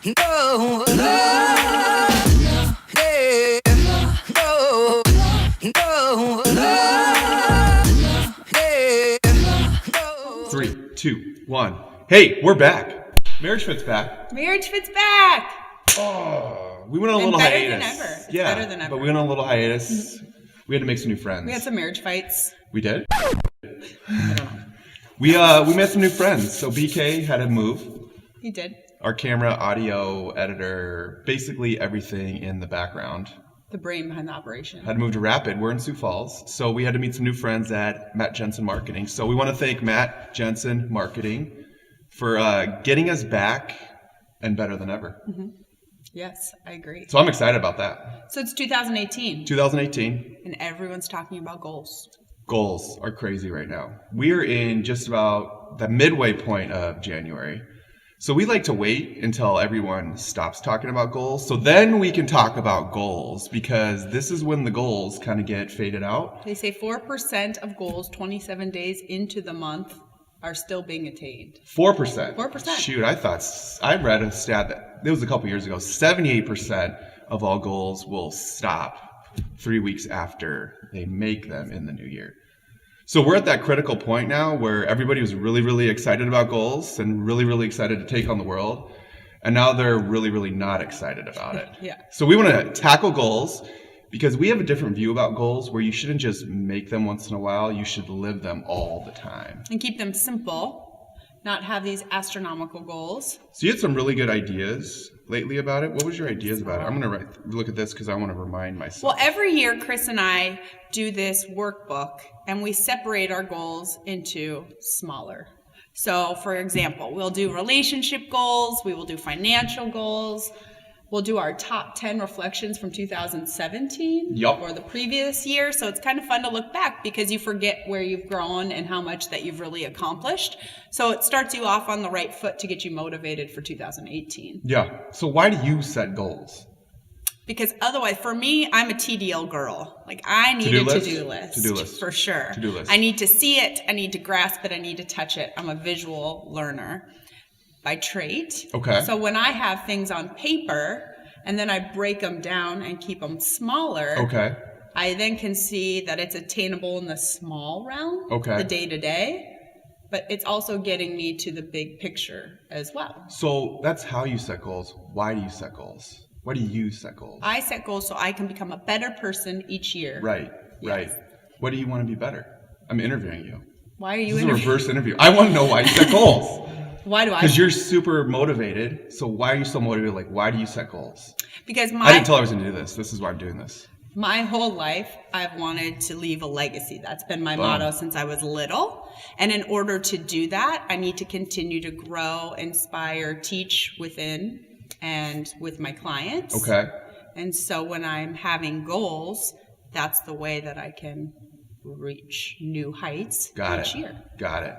No, no, yeah, no, no, yeah, no. 3, 2, 1. Hey, we're back. MarriageFIT's back. MarriageFIT's back. Oh, we went on a little better hiatus. than ever. It's yeah, better than ever. but we went on a little hiatus. We had to make some new friends. We had some marriage fights. We did? I don't know. We met some new friends. So BK had to move. He did. Our camera, audio, editor, basically everything in the background. The brain behind the operation. Had to move to Rapid. We're in Sioux Falls. So we had to meet some new friends at Matt Jensen Marketing. So we want to thank Matt Jensen Marketing for getting us back and better than ever. Mm-hmm. Yes, I agree. So I'm excited about that. So it's 2018. 2018. And everyone's talking about goals. Goals are crazy right now. We are in just about the midway point of January. So we like to wait until everyone stops talking about goals. So then we can talk about goals, because this is when the goals kind of get faded out. They say 4% of goals 27 days into the month are still being attained. 4%. 4%. Shoot, I read a stat that it was a couple years ago. 78% of all goals will stop 3 weeks after they make them in the new year. So we're at that critical point now where everybody was really, really excited about goals and really, really excited to take on the world. And now they're really, really not excited about it. Yeah. So we want to tackle goals because we have a different view about goals where you shouldn't just make them once in a while. You should live them all the time. And keep them simple, not have these astronomical goals. So you had some really good ideas lately about it. What was your ideas about it? I'm going to look at this because I want to remind myself. Well, every year, Chris and I do this workbook, and we separate our goals into smaller. So, for example, we'll do relationship goals, we will do financial goals, we'll do our top 10 reflections from 2017 or the previous year. So it's kind of fun to look back because you forget where you've grown and how much that you've really accomplished. So it starts you off on the right foot to get you motivated for 2018. Yeah. So why do you set goals? Because otherwise, for me, I'm a TDL girl. Like, I need a to-do list. To-do list. For sure. To-do list. I need to see it. I need to grasp it. I need to touch it. I'm a visual learner by trait. Okay. So when I have things on paper and then I break them down and keep them smaller, okay, I then can see that it's attainable in the small realm, okay, the day-to-day, but it's also getting me to the big picture as well. So that's how you set goals. Why do you set goals? Why do you set goals? I set goals so I can become a better person each year. Right, Yes. right. What do you want to be better? I'm interviewing you. Why are you This is a interviewing? reverse interview. I want to know why you set goals. Why do I? Because you're super motivated. So why are you so motivated? Like, why do you set goals? Because I didn't tell I was going to do this. This is why I'm doing this. my whole life, I've wanted to leave a legacy. That's been my motto since I was little. And in order to do that, I need to continue to grow, inspire, teach within and with my clients. Okay. And so when I'm having goals, that's the way that I can reach new heights each year. Got it.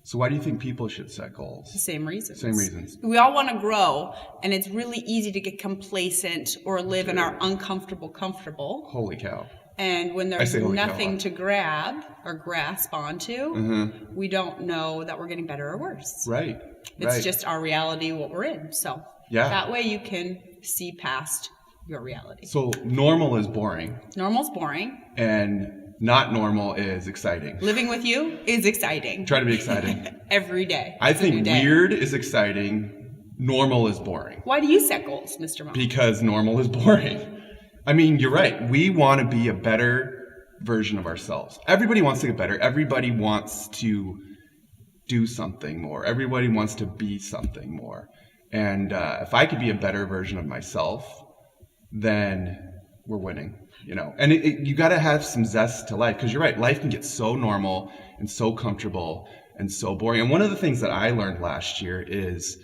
So why do you think people should set goals? The same reasons. Same reasons. We all want to grow, and it's really easy to get complacent or live in our uncomfortable comfortable. Holy cow. And when there's holy cow nothing a lot. to grab or grasp onto, we don't know that we're getting better or worse. Right. It's just our reality, what we're in. So that way you can see past your reality. So normal is boring. Normal's boring. And not normal is exciting. Living with you is exciting. Try to be exciting. Every day. I think weird is exciting. Normal is boring. Why do you set goals, Mr. Mo? Because normal is boring. I mean, you're right. We want to be a better version of ourselves. Everybody wants to get better. Everybody wants to do something more. Everybody wants to be something more. And if I could be a better version of myself, then we're winning, you know. And you got to have some zest to life, because you're right. Life can get so normal and so comfortable and so boring. And one of the things that I learned last year is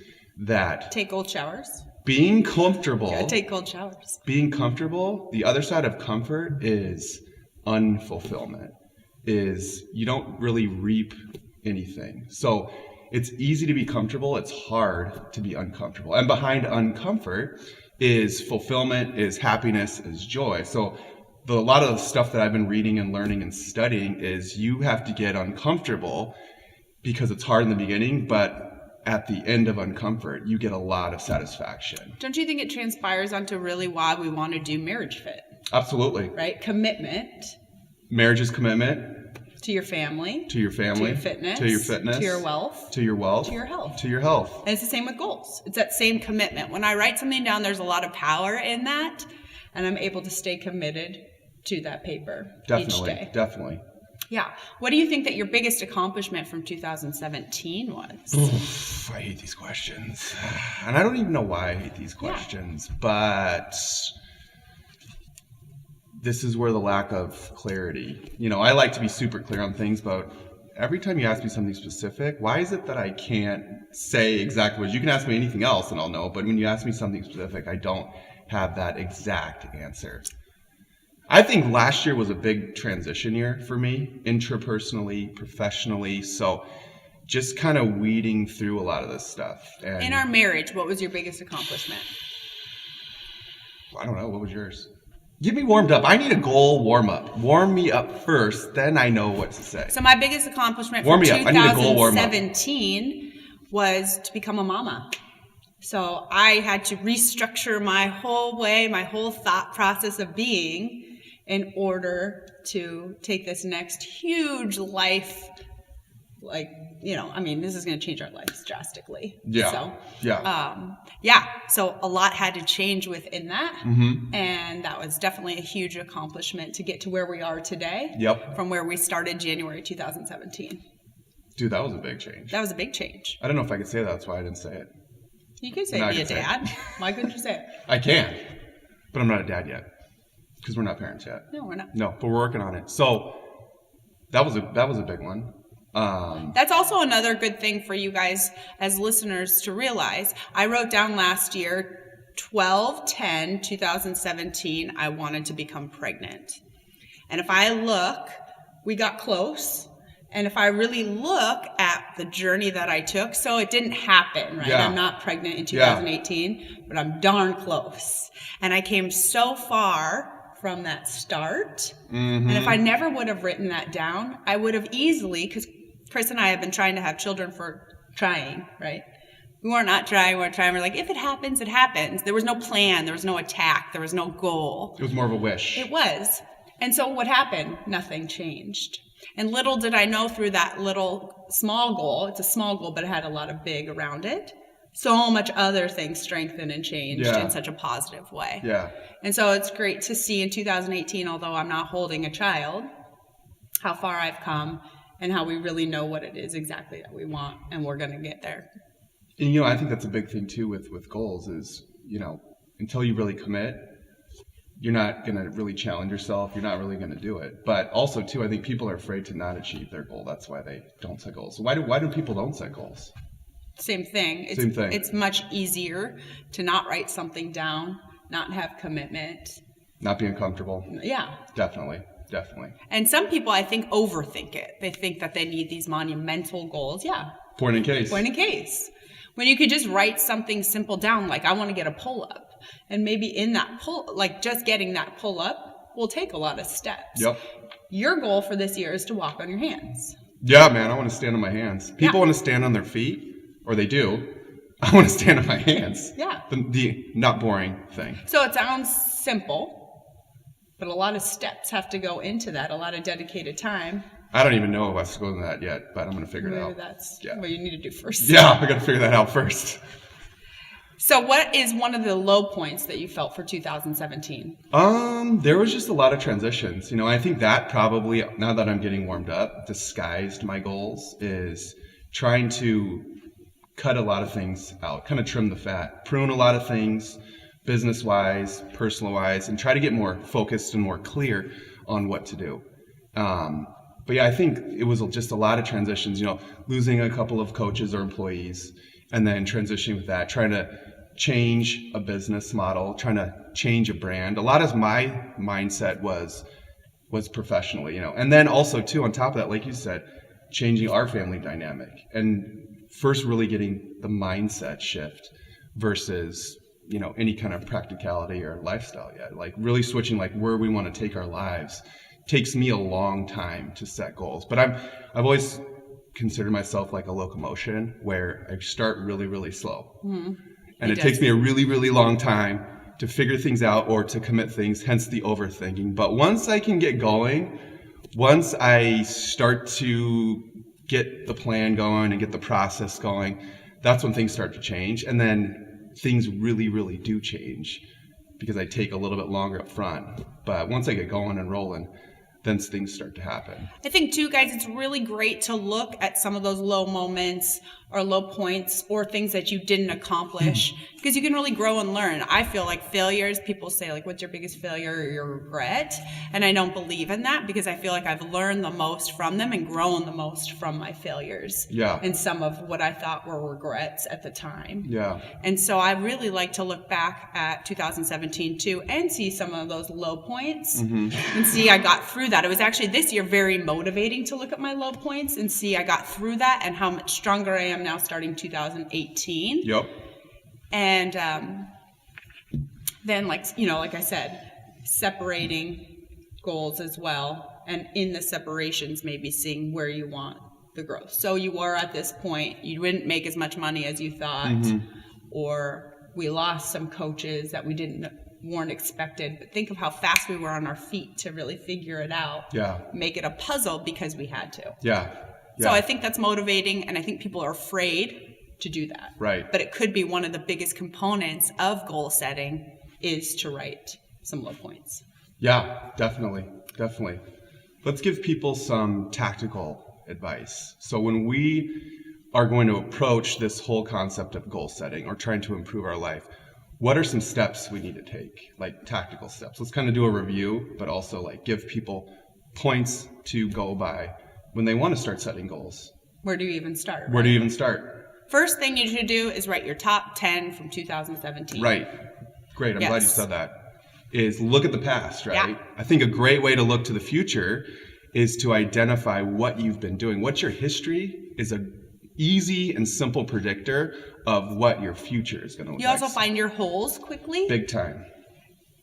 that take cold showers. Being comfortable. Yeah, take cold showers. Being comfortable, the other side of comfort is unfulfillment. Is you don't really reap anything. So it's easy to be comfortable. It's hard to be uncomfortable. And behind uncomfort is fulfillment, is happiness, is joy. So a lot of the stuff that I've been reading and learning and studying is you have to get uncomfortable because it's hard in the beginning, but at the end of uncomfort, you get a lot of satisfaction. Don't you think it transpires onto really why we want to do marriageFIT? Absolutely. Right? Commitment. Marriage is commitment. To your family. To your family. To your fitness. To your fitness. To your wealth. To your wealth. To your health. To your health. And it's the same with goals. It's that same commitment. When I write something down, there's a lot of power in that, and I'm able to stay committed to that paper each day. Definitely. Yeah. What do you think that your biggest accomplishment from 2017 was? I hate these questions. And I don't even know why I hate these questions, but this is where the lack of clarity. I like to be super clear on things, but every time you ask me something specific, why is it that I can't say exactly what you can ask me anything else and I'll know, but when you ask me something specific, I don't have that exact answer. I think last year was a big transition year for me, intrapersonally, professionally. So just kind of weeding through a lot of this stuff. And in our marriage, what was your biggest accomplishment? I don't know. What was yours? Get me warmed up. I need a goal warm up. Warm me up first, then I know what to say. So my biggest accomplishment for 2017 was to become a mama. So I had to restructure my whole way, my whole thought process of being in order to take this next huge life, this is going to change our lives drastically. Yeah. So, yeah. So a lot had to change within that. Mm-hmm. And that was definitely a huge accomplishment to get to where we are today. Yep. From where we started January 2017. Dude, that was a big change. That was a big change. I don't know if I could say that. That's why I didn't say it. You could say be a dad. Why couldn't you say it? I can, but I'm not a dad yet because we're not parents yet. No, we're not. No, but we're working on it. So that was a big one. That's also another good thing for you guys as listeners to realize. I wrote down last year, 12/10/2017, I wanted to become pregnant. And if I look, we got close. And if I really look at the journey that I took, so it didn't happen, right? Yeah. I'm not pregnant in 2018, but I'm darn close. And I came so far from that start. Mm-hmm. And if I never would have written that down, I would have easily, because Chris and I have been trying to have children right? We were not trying, we're like, if it happens, it happens. There was no plan, there was no attack, there was no goal. It was more of a wish. It was. And so what happened? Nothing changed. And little did I know through that little small goal, it's a small goal, but it had a lot of big around it. So much other things strengthened and changed in such a positive way. Yeah. And so it's great to see in 2018, although I'm not holding a child, how far I've come and how we really know what it is exactly that we want, and we're going to get there. And, I think that's a big thing, too, with goals is, until you really commit, you're not going to really challenge yourself. You're not really going to do it. But also, too, I think people are afraid to not achieve their goal. That's why they don't set goals. So why do people don't set goals? Same thing. Same thing. It's much easier to not write something down, not have commitment. Not being comfortable. Yeah. Definitely. And some people, I think, overthink it. They think that they need these monumental goals. Yeah. Point in case. When you could just write something simple down, like I want to get a pull-up. And maybe in that just getting that pull-up will take a lot of steps. Yep. Your goal for this year is to walk on your hands. Yeah, man, I want to stand on my hands. People want to stand on their feet, or they do. I want to stand on my hands. Yeah. The not boring thing. So it sounds simple, but a lot of steps have to go into that, a lot of dedicated time. I don't even know if I have to go into that yet, but I'm going to figure it out. Maybe that's what you need to do first. Yeah, I got to figure that out first. So what is one of the low points that you felt for 2017? There was just a lot of transitions. I think that probably, now that I'm getting warmed up, disguised my goals is trying to cut a lot of things out, kind of trim the fat, prune a lot of things, business-wise, personal-wise, and try to get more focused and more clear on what to do. But yeah, I think it was just a lot of transitions, losing a couple of coaches or employees, and then transitioning with that, trying to change a business model, trying to change a brand. A lot of my mindset was professionally, and then also too, on top of that, like you said, changing our family dynamic and first really getting the mindset shift versus, any kind of practicality or lifestyle yet. Like really switching where we want to take our lives takes me a long time to set goals, but I've always consider myself like a locomotion where I start really, really slow. Mm-hmm. And it takes me a really, really long time to figure things out or to commit things, hence the overthinking. But once I can get going, once I start to get the plan going and get the process going, that's when things start to change. And then things really, really do change because I take a little bit longer up front. But once I get going and rolling, then things start to happen. I think too, guys, it's really great to look at some of those low moments or low points or things that you didn't accomplish because you can really grow and learn. I feel like failures, people say like, what's your biggest failure or your regret? And I don't believe in that because I feel like I've learned the most from them and grown the most from my failures. Yeah. And some of what I thought were regrets at the time. Yeah. And so I really like to look back at 2017 too and see some of those low points and see I got through that. It was actually this year very motivating to look at my low points and see I got through that and how much stronger I am now starting 2018. Yep. And then like I said, separating goals as well. And in the separations, maybe seeing where you want the growth. So you were at this point, you didn't make as much money as you thought, or we lost some coaches that weren't expected, but think of how fast we were on our feet to really figure it out. Yeah. Make it a puzzle because we had to. Yeah. So I think that's motivating, and I think people are afraid to do that. Right. But it could be one of the biggest components of goal setting is to write some low points. Yeah, definitely. Definitely. Let's give people some tactical advice. So when we are going to approach this whole concept of goal setting or trying to improve our life, what are some steps we need to take, like tactical steps? Let's kind of do a review, but also like give people points to go by when they want to start setting goals. Where do you even start? Where do you even start? First thing you should do is write your top 10 from 2017. Right. Great. I'm glad you said that. Is look at the past, right? Yeah. I think a great way to look to the future is to identify what you've been doing. What's your history is a easy and simple predictor of what your future is going to look like. You also find your holes quickly. Big time.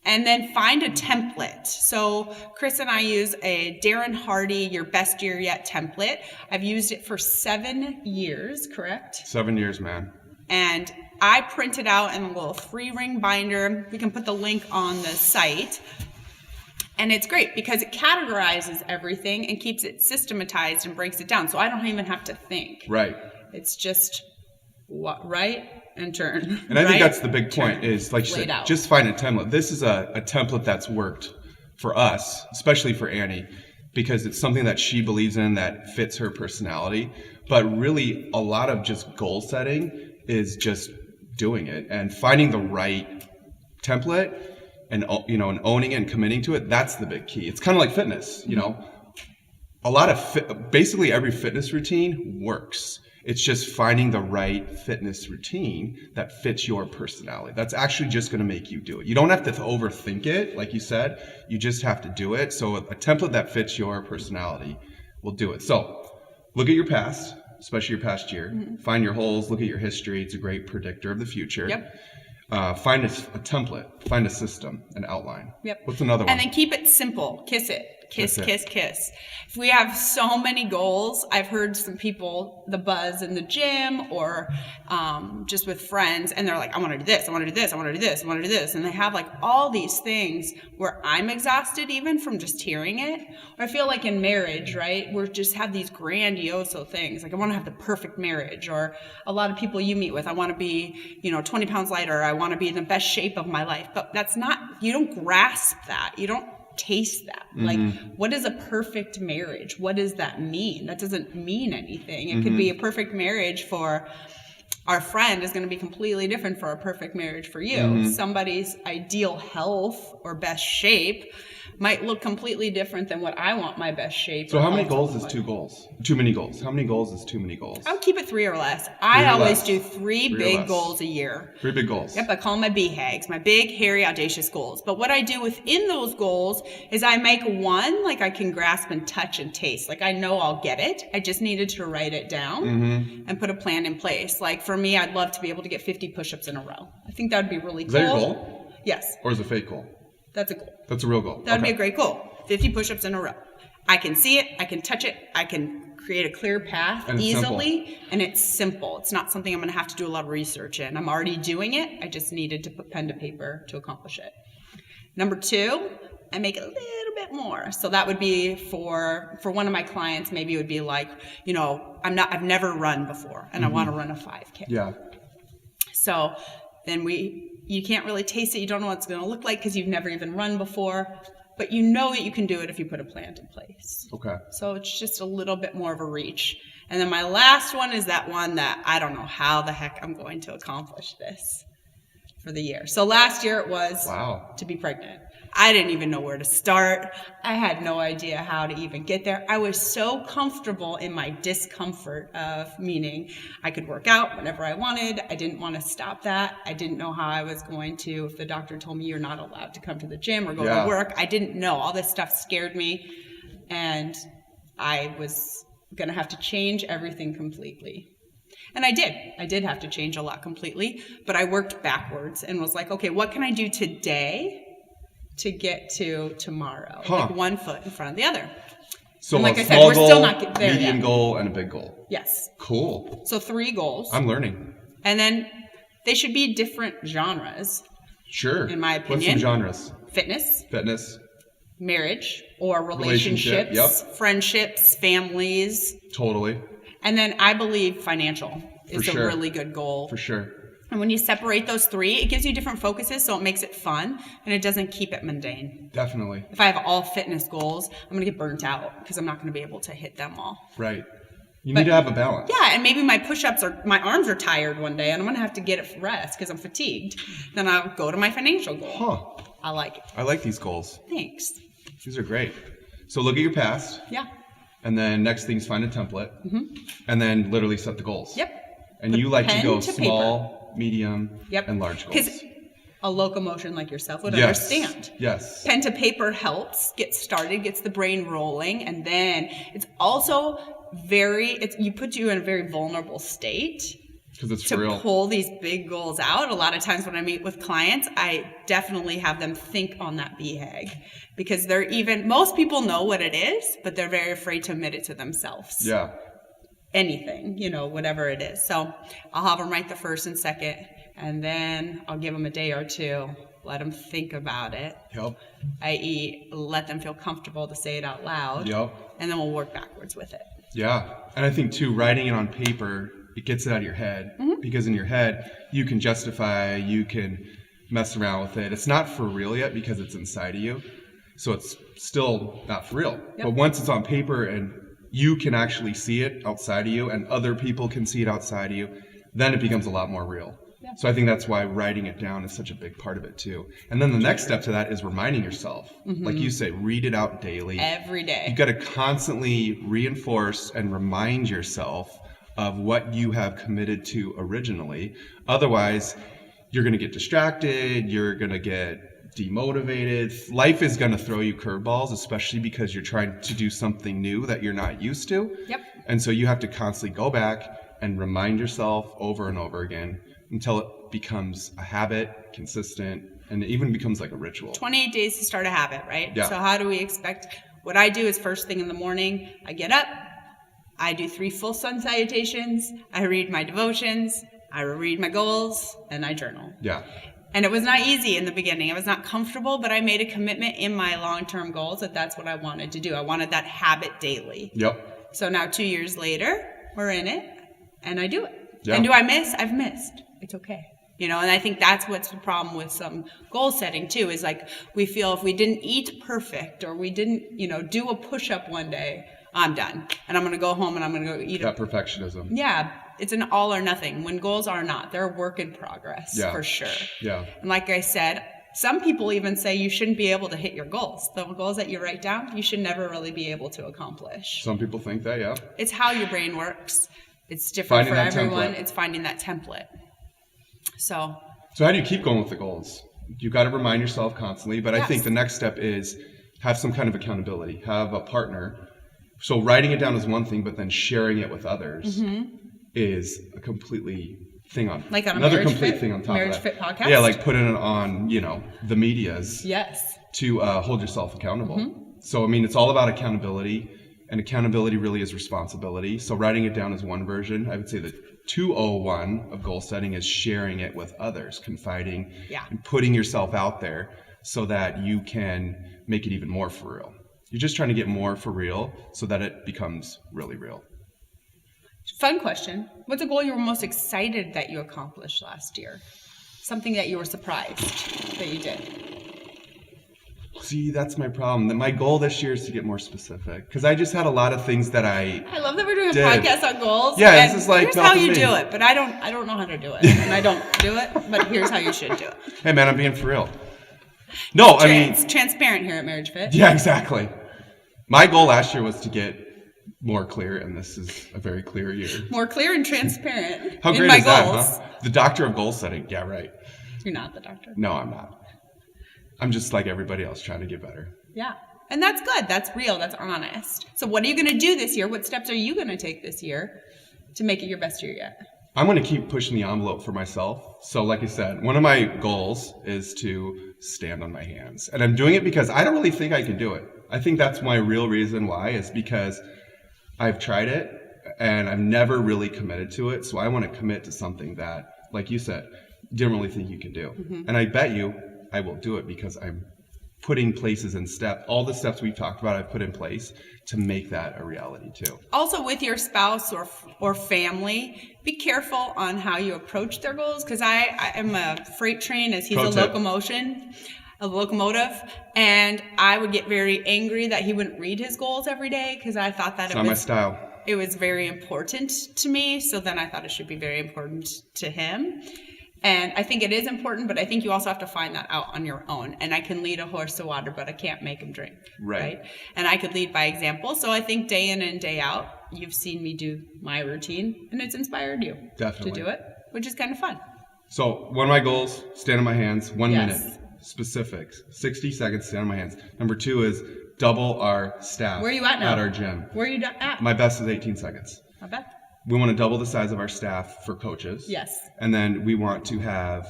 And then find a template. So Chris and I use a Darren Hardy Your Best Year Yet template. I've used it for 7 years, correct? 7 years, man. And I print it out in a little 3-ring binder. We can put the link on the site. And it's great because it categorizes everything and keeps it systematized and breaks it down. So I don't even have to think. Right. It's just right and turn. And I think right, that's the big point is, like you said, just find a template. This is a template that's worked for us, especially for Annie, because it's something that she believes in that fits her personality. But really, a lot of just goal setting is just doing it and finding the right template and owning it and committing to it. That's the big key. It's kind of like fitness, a lot of basically every fitness routine works. It's just finding the right fitness routine that fits your personality. That's actually just going to make you do it. You don't have to overthink it, like you said. You just have to do it. So a template that fits your personality will do it. So look at your past, especially your past year. Find your holes. Look at your history. It's a great predictor of the future. Yep. Find a template. Find a system, an outline. Yep. What's another one? And then keep it simple. Kiss it. Kiss. If we have so many goals, I've heard some people, the buzz in the gym or just with friends, and they're like, I want to do this, I want to do this, I want to do this, I want to do this. And they have like all these things where I'm exhausted even from just hearing it. Or I feel like in marriage, right, we just have these grandiose things. Like I want to have the perfect marriage, or a lot of people you meet with, I want to be, 20 pounds lighter, I want to be in the best shape of my life. But that's not, you don't grasp that. You don't taste that. Like, what is a perfect marriage? What does that mean? That doesn't mean anything. It could be a perfect marriage for our friend is going to be completely different for a perfect marriage for you. Somebody's ideal health or best shape might look completely different than what I want my best shape. So how many goals is 2 goals? Too many goals. How many goals is too many goals? I would keep it 3 or less. I always do 3 big goals a year. 3 big goals. Yep, I call them my BHAGs, my big, hairy, audacious goals. But what I do within those goals is I make one like I can grasp and touch and taste. Like I know I'll get it. I just needed to write it down and put a plan in place. Like for me, I'd love to be able to get 50 push-ups in a row. I think that would be really cool. Is that your goal? Yes. Or is it a fake goal? That's a goal. That's a real goal. That would be a great goal. 50 push-ups in a row. I can see it. I can touch it. I can create a clear path And it's easily, and it's simple. It's not something I'm going to have to do a lot of research in. I'm already doing it. I just needed to put pen to paper to accomplish it. Number 2, I make it a little bit more. So that would be for one of my clients, maybe it would be like, you know, I've never run before and I want to run a 5K. Yeah. So then you can't really taste it. You don't know what it's going to look like because you've never even run before, but you know that you can do it if you put a plan in place. Okay. So it's just a little bit more of a reach. And then my last one is that one that I don't know how the heck I'm going to accomplish this for the year. So last year it was to be pregnant. I didn't even know where to start. I had no idea how to even get there. I was so comfortable in my discomfort of meaning I could work out whenever I wanted. I didn't want to stop that. I didn't know how I was going to, if the doctor told me you're not allowed to come to the gym or go to work, I didn't know. All this stuff scared me, and I was going to have to change everything completely. And I did. I did have to change a lot completely, but I worked backwards and was like, okay, what can I do today to get to tomorrow? Like one foot in front of the other. So and like a I said, small we're goal, still not there medium yet. goal, and a big goal. Yes. Cool. So 3 goals. I'm learning. And then they should be different genres. Sure. In my opinion. What's some genres? Fitness. Marriage or relationships. Yep. Friendships, families. Totally. And then I believe financial is a sure. really good goal. For sure. And when you separate those 3, it gives you different focuses, so it makes it fun, and it doesn't keep it mundane. Definitely. If I have all fitness goals, I'm going to get burnt out because I'm not going to be able to hit them all. Right. You need to have a balance. Yeah, and maybe my my arms are tired one day, and I'm going to have to get it rest because I'm fatigued. Then I'll go to my financial goal. I like it. I like these goals. Thanks. These are great. So look at your past. Yeah. And then next thing is find a template. And then literally set the goals. Yep. And Put you like to go pen to small, medium, and large goals. Because a locomotion like yourself would understand. Yes. Pen to paper helps get started, gets the brain rolling, and then it's also you put you in a very vulnerable state. Because it's to real. Pull these big goals out. A lot of times when I meet with clients, I definitely have them think on that BHAG because most people know what it is, but they're very afraid to admit it to themselves. Yeah. Anything, whatever it is. So I'll have them write the first and second, and then I'll give them a day or 2, let them think about it. Yep. i.e. let them feel comfortable to say it out loud. Yep. And then we'll work backwards with it. Yeah. And I think too, writing it on paper, it gets it out of your head because in your head, you can justify, you can mess around with it. It's not for real yet because it's inside of you. So it's still not for real. Yep. But once it's on paper and you can actually see it outside of you and other people can see it outside of you, then it becomes a lot more real. Yeah. So I think that's why writing it down is such a big part of it too. And then the next step to that is reminding yourself. Like you say, read it out daily. Every day. You've got to constantly reinforce and remind yourself of what you have committed to originally. Otherwise, you're going to get distracted. You're going to get demotivated. Life is going to throw you curveballs, especially because you're trying to do something new that you're not used to. Yep. And so you have to constantly go back and remind yourself over and over again until it becomes a habit, consistent, and it even becomes like a ritual. 28 days to start a habit, right? Yeah. So how do we expect? What I do is first thing in the morning, I get up, I do 3 full sun salutations, I read my devotions, I read my goals, and I journal. Yeah. And it was not easy in the beginning. I was not comfortable, but I made a commitment in my long-term goals that that's what I wanted to do. I wanted that habit daily. Yep. So now 2 years later, we're in it, and I do it. Yeah. And do I miss? I've missed. It's okay. And I think that's what's the problem with some goal setting too, is like we feel if we didn't eat perfect or we didn't, do a push-up one day, I'm done. And I'm going to go home and I'm going to go eat that perfectionism. Yeah. It's an all or nothing when goals are not. They're a work in progress for sure. Yeah. And like I said, some people even say you shouldn't be able to hit your goals. The goals that you write down, you should never really be able to accomplish. Some people think that, yeah. It's how your brain works. It's different for everyone. Template. It's finding that template. So how do you keep going with the goals? You got to remind yourself constantly, but I think the next step is have some kind of accountability. Have a partner. So writing it down is one thing, but then sharing it with others is a completely thing on like on another a complete thing on top of that. MarriageFIT podcast. Yeah, like putting it on, the medias. Yes. To hold yourself accountable. So I mean, it's all about accountability. And accountability really is responsibility. So writing it down is one version. I would say the 201 of goal setting is sharing it with others, confiding, and putting yourself out there so that you can make it even more for real. You're just trying to get more for real so that it becomes really real. Fun question. What's a goal you were most excited that you accomplished last year? Something that you were surprised that you did? See, that's my problem. My goal this year is to get more specific because I just had a lot of things that I love that we're doing did. a podcast on goals. Yeah, this is like here's how you do it, but I don't know how to do it, and I don't do it. But here's how you should do it. Hey, man, I'm being for real. No, I mean, transparent here at MarriageFIT. Yeah, exactly. My goal last year was to get more clear, and this is a very clear year. More clear and transparent. How great is that, huh? The doctor of goal setting. Yeah, right. You're not the doctor. No, I'm not. I'm just like everybody else trying to get better. Yeah. And that's good. That's real. That's honest. So what are you going to do this year? What steps are you going to take this year to make it your best year yet? I'm going to keep pushing the envelope for myself. So like I said, one of my goals is to stand on my hands. And I'm doing it because I don't really think I can do it. I think that's my real reason why is because I've tried it and I've never really committed to it. So I want to commit to something that, like you said, didn't really think you can do. Mm-hmm. And I bet you I will do it because I'm putting places in step. All the steps we've talked about, I've put in place to make that a reality too. Also with your spouse or family, be careful on how you approach their goals because I am a freight train as he's a locomotive, and I would get very angry that he wouldn't read his goals every day because I thought that it's not my style. It was very important to me, so then I thought it should be very important to him. And I think it is important, but I think you also have to find that out on your own. And I can lead a horse to water, but I can't make him drink. Right? And I could lead by example. So I think day in and day out, you've seen me do my routine, and it's inspired you to do it, which is kind of fun. So one of my goals, stand on my hands, 1 minute, specifics, 60 seconds, stand on my hands. Number 2 is double our staff. Where are you at now? At our gym. Where are you at? My best is 18 seconds. Not bad. We want to double the size of our staff for coaches. Yes. And then we want to have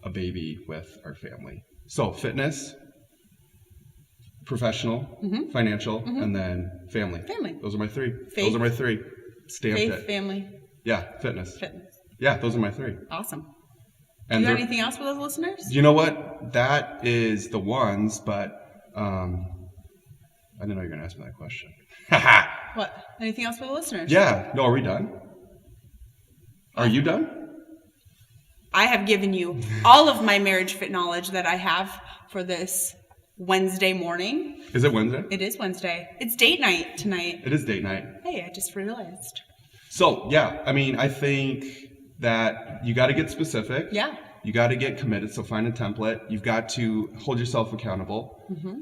a baby with our family. So fitness, professional, financial, and then family. Family. Those are my 3. Faith. Those are my 3. Stamped Faith, it. family. Yeah, fitness. Fitness. Yeah, those are my 3. Awesome. And do you have anything else for those listeners? You know what? That is the ones, but I didn't know you were going to ask me that question. What? Anything else for the listeners? Yeah. No, are we done? Are you done? I have given you all of my MarriageFIT knowledge that I have for this Wednesday morning. Is it Wednesday? It is Wednesday. It's date night tonight. It is date night. Hey, I just realized. So, yeah, I mean, I think that you got to get specific. Yeah. You got to get committed. So find a template. You've got to hold yourself accountable.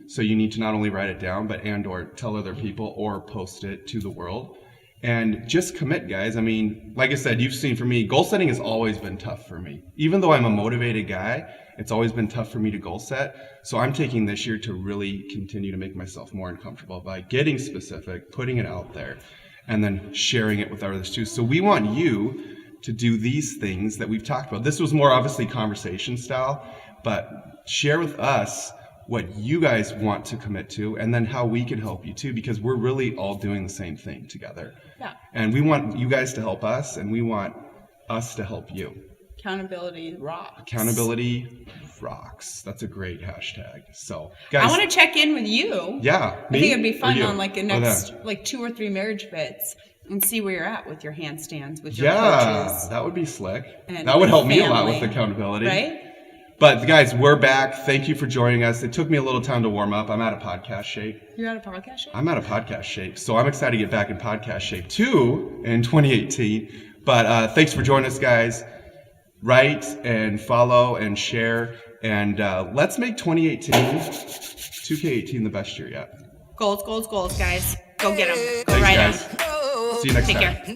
So you need to not only write it down, but or tell other people or post it to the world. And just commit, guys. I mean, like I said, you've seen for me, goal setting has always been tough for me. Even though I'm a motivated guy, it's always been tough for me to goal set. So I'm taking this year to really continue to make myself more uncomfortable by getting specific, putting it out there, and then sharing it with others too. So we want you to do these things that we've talked about. This was more obviously conversation style, but share with us what you guys want to commit to and then how we can help you too, because we're really all doing the same thing together. Yeah. And we want you guys to help us and we want us to help you. Accountability rocks. Accountability rocks. That's a great hashtag. So, guys, I want to check in with you. Yeah. I think it'd be fun on like the next 2 or 3 MarriageFITs and see where you're at with your handstands, with your coaches. Yeah, that would be slick. That would help me a lot with accountability. Right? But guys, we're back. Thank you for joining us. It took me a little time to warm up. I'm out of podcast shape. You're out of podcast shape? I'm out of podcast shape. So I'm excited to get back in podcast shape too in 2018. But thanks for joining us, guys. Write and follow and share. And let's make 2018, 2K18 the best year yet. Goals, goals, goals, guys. Go get them. Go Thanks, write guys. them. See you next Take time. care.